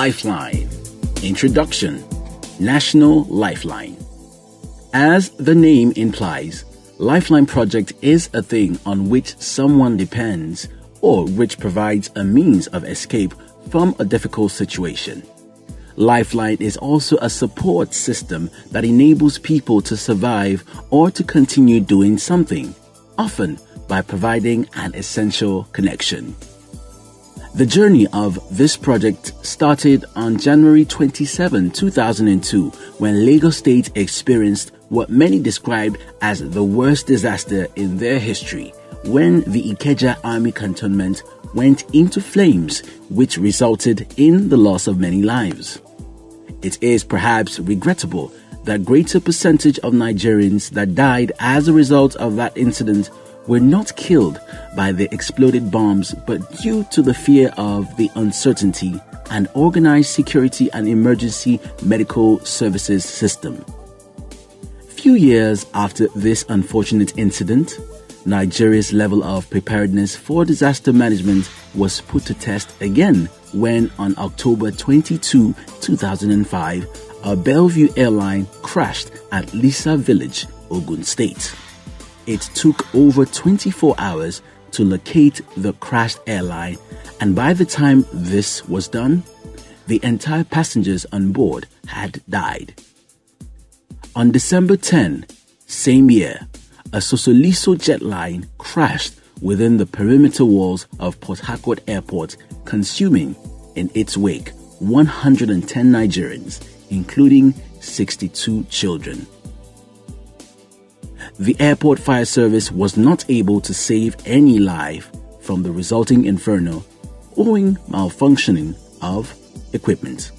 LifeLine. Introduction: National Lifeline. As the name implies, Lifeline Project is a thing on which someone depends or which provides a means of escape from a difficult situation. Lifeline is also a support system that enables people to survive or to continue doing something, often by providing an essential connection. The journey of this project started on January 27, 2002, when Lagos State experienced what many described as the worst disaster in their history, when the Ikeja Army Cantonment went into flames, which resulted in the loss of many lives. It is perhaps regrettable that greater percentage of Nigerians that died as a result of that incident were not killed by the exploded bombs, but due to the fear of the uncertainty and organized security and emergency medical services system. Few years after this unfortunate incident, Nigeria's level of preparedness for disaster management was put to test again when on October 22, 2005, a Bellevue airline crashed at Lisa Village, Ogun State. It took over 24 hours to locate the crashed airline, and by the time this was done, the entire passengers on board had died. On December 10, same year, a Sosoliso jet line crashed within the perimeter walls of Port Harcourt Airport, consuming in its wake 110 Nigerians, including 62 children. The airport fire service was not able to save any life from the resulting inferno owing malfunctioning of equipment.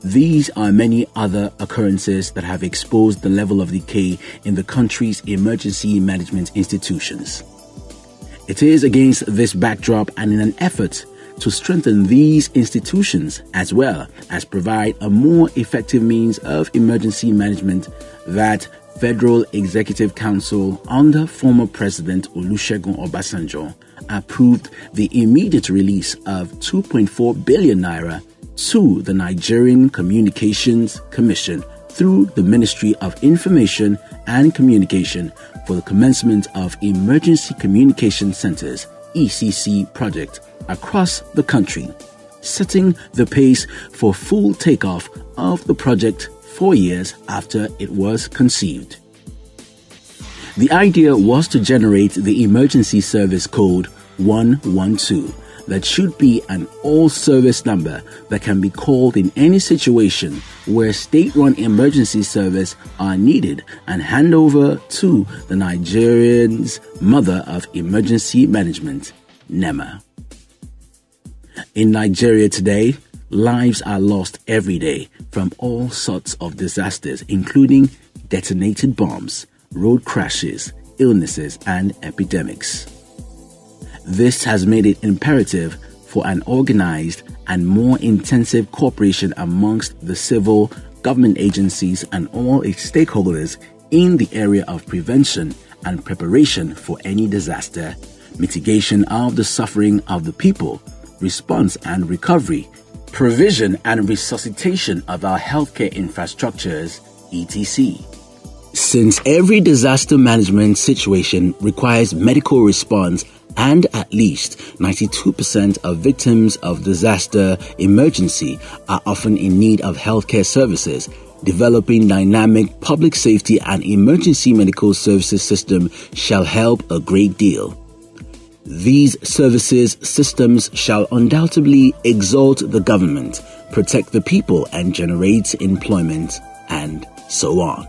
These are many other occurrences that have exposed the level of decay in the country's emergency management institutions. It is against this backdrop and in an effort to strengthen these institutions as well as provide a more effective means of emergency management that Federal Executive Council under former President Olusegun Obasanjo approved the immediate release of 2.4 billion naira to the Nigerian Communications Commission through the Ministry of Information and Communication for the commencement of Emergency Communication Centers (ECC) project across the country, setting the pace for full takeoff of the project 4 years after it was conceived. The idea was to generate the emergency service code 112 that should be an all-service number that can be called in any situation where state-run emergency service are needed and hand over to the Nigerian's mother of emergency management, NEMA. In Nigeria today, lives are lost every day from all sorts of disasters, including detonated bombs, road crashes, illnesses, and epidemics. This has made it imperative for an organized and more intensive cooperation amongst the civil government agencies and all its stakeholders in the area of prevention and preparation for any disaster, mitigation of the suffering of the people, response and recovery, provision and resuscitation of our healthcare infrastructures, etc. Since every disaster management situation requires medical response and at least 92% of victims of disaster emergency are often in need of healthcare services, developing dynamic public safety and emergency medical services system shall help a great deal. These services systems shall undoubtedly exalt the government, protect the people, and generate employment, and so on.